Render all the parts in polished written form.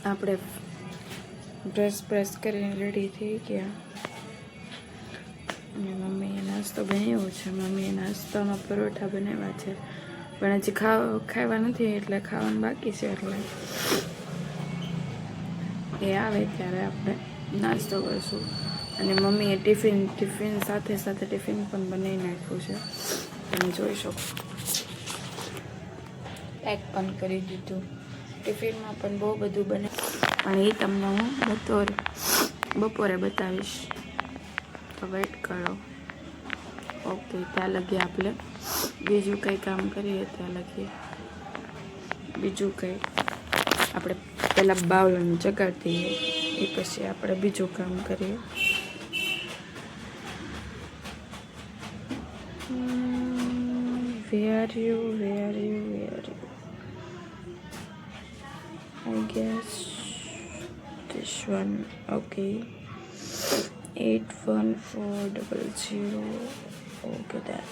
આપણે brush brush કરીને ready થઈ ગયા અને મમ્મીએ નાસ્તો બનાવ્યો છે. મમ્મીએ નાસ્તામાં પરોઠા બનાવ્યા છે, પણ હજી ખાવા નથી, એટલે ખાવાનું બાકી છે. એટલે એ આવે ત્યારે આપણે નાસ્તો કરીશું. અને મમ્મીએ ટિફિન સાથે સાથે ટિફિન પણ બનાવી નાખ્યું છે, તમે જોઈ શકો. પેક પણ કરી દીધું. ટિફિનમાં પણ બહુ બધું બને, પણ એ તમને હું બપોરે બતાવીશ, તો વેઇટ કરો. ઓકે, ત્યાં લગી આપણે બીજું કંઈ કામ કરીએ. ત્યાં લગી બીજું કંઈ આપણે પહેલાં બાવલાને જગાડી દઈએ, એ પછી આપણે બીજું કામ કરીએ. Where you? I guess this one. Okay. 81400. Okay, then.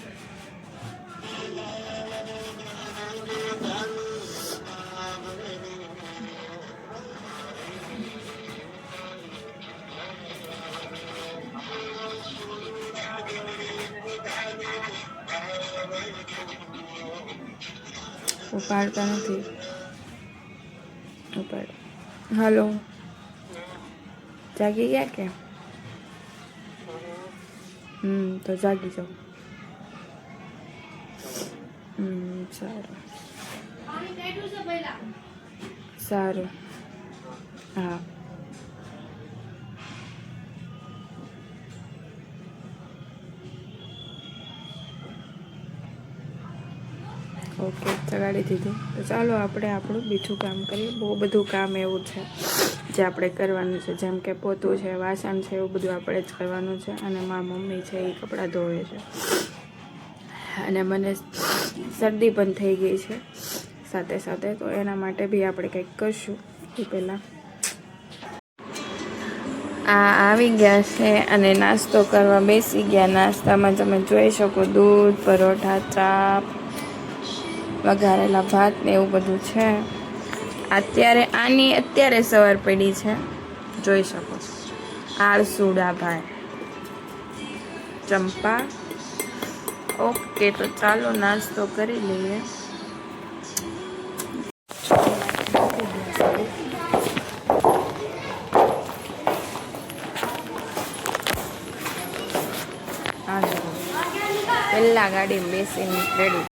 ઉપાડતા નથી. ઉપાડ. હલો, જાગી ગયા કે? તો જાગી જાઓ. સારું સારું. હા, ઓકે, જગાડી દીધું. તો ચાલો આપણે આપણું બીજું કામ કરીએ. બહુ બધું કામ એવું છે જે આપણે કરવાનું છે, જેમ કે પોતું છે, વાસણ છે, એવું બધું આપણે જ કરવાનું છે. અને મારી મમ્મી છે એ કપડાં ધોવે છે. અને મને શરદી પણ થઈ ગઈ છે સાથે સાથે, તો એના માટે બી આપણે કંઈક કરશું. એ પહેલાં આવી ગયા છે અને નાસ્તો કરવા બેસી ગયા. નાસ્તામાં તમે જોઈ શકો દૂધ, પરોઠા, ચા, વઘારેલા ભાત ને એવું બધું છે. અત્યારે સવાર પડી છે, જોઈ શકો છો. આળસુડા ભાઈ ચંપા. ઓકે, તો ચાલો નાસ્તો કરી લઈએ. પહેલા ગાડીમાં બેસીને રેડી.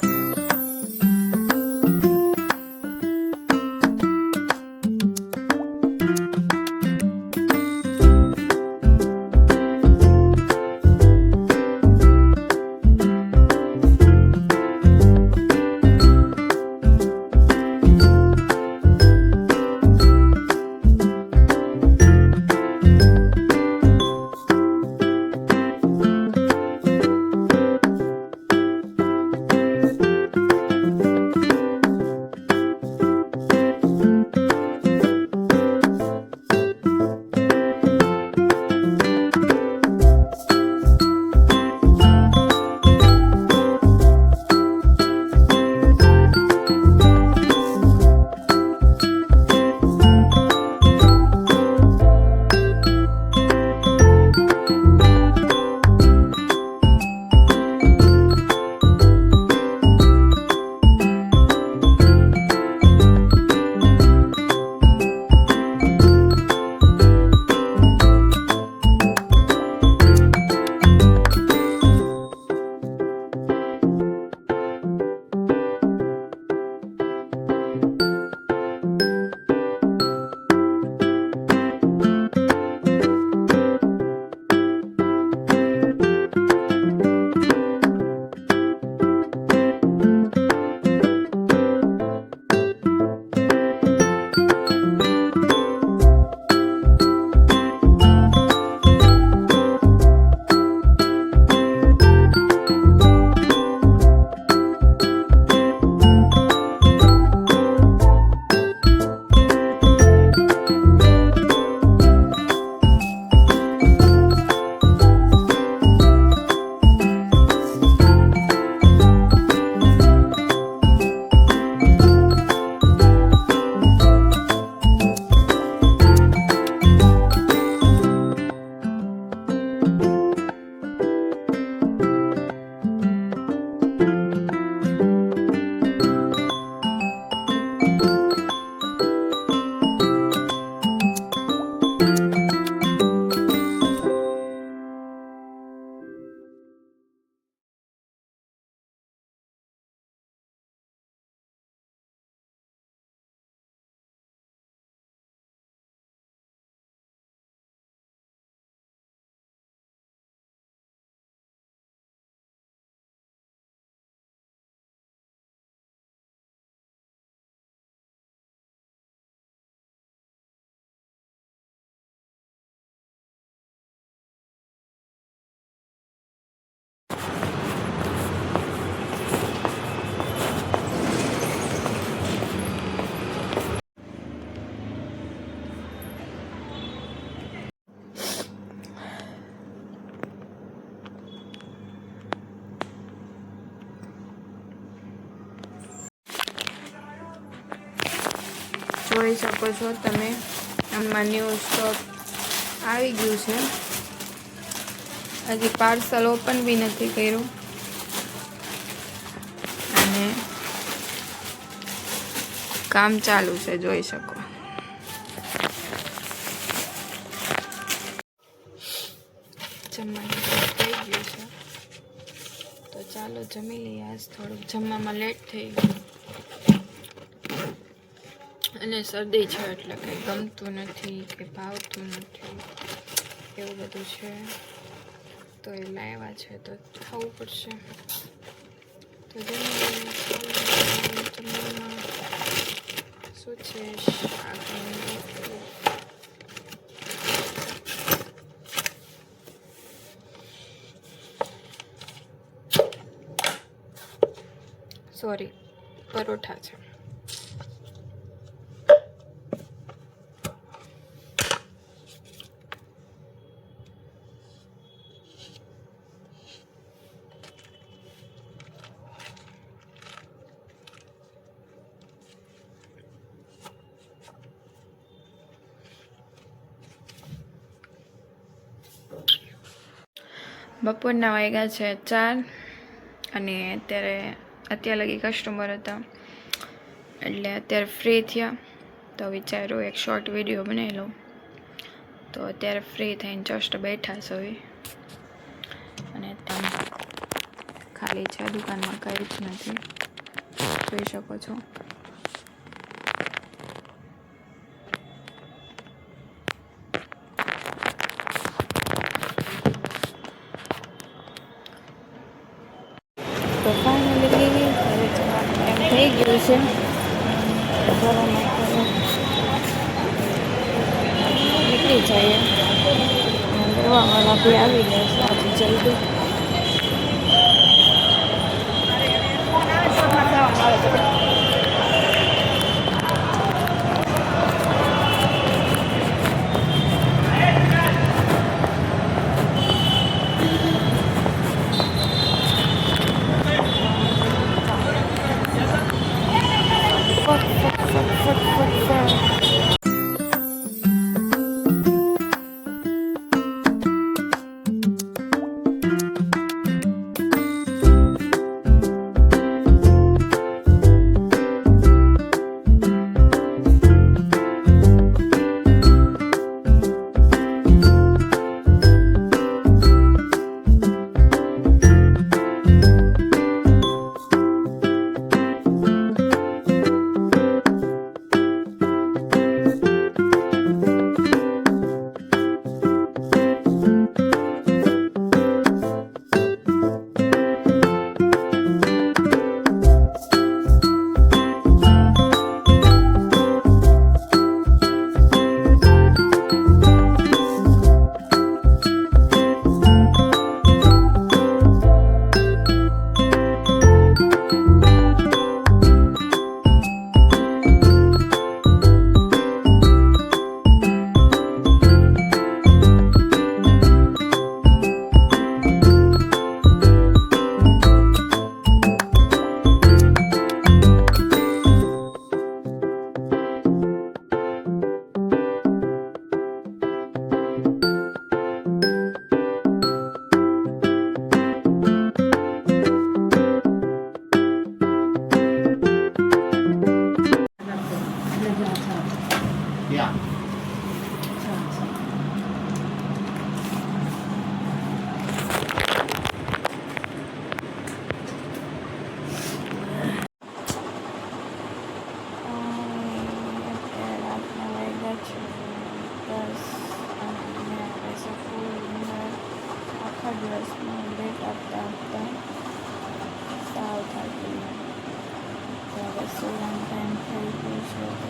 જોઈ શકો છો તમે, આમાં ન્યૂ સ્ટોક આવી ગયું છે. હજી પાર્સલ ઓપન બી નથી કર્યું અને કામ ચાલુ છે, જોઈ શકો. જમવાનું થઈ ગયું છે તો ચાલો જમી લઈએ. આજ થોડુંક જમવામાં લેટ થઈ ગયું અને શરદી છે એટલે કંઈ ગમતું નથી કે ભાવતું નથી, એવું બધું છે. તો એ લાવ્યા છે તો ખાવું પડશે. તો જમવામાં શું છે, સોરી, પરોઠા છે. બપોરના વાગ્યા છે 4 અને અત્યાર લગી કસ્ટમર હતા એટલે અત્યારે ફ્રી થયા તો વિચાર્યું એક શોર્ટ વિડીયો બનાવી લઉં. તો અત્યારે ફ્રી થઈને જસ્ટ બેઠા છો અને તમે ખાલી છે, દુકાનમાં કંઈ જ નથી, જોઈ શકો છો. તો ફાઇનલી ઘરે જવાનું એમ થઈ ગયું છે. નીકળી જઈએ. દવાવાળા બી આવી ગયા છે આજે જલ્દી. દિવસમાં બ્રેક આપતા સાવ થાકી ત્યારે સુવાનો ટાઈમ થઈ ગયો છે.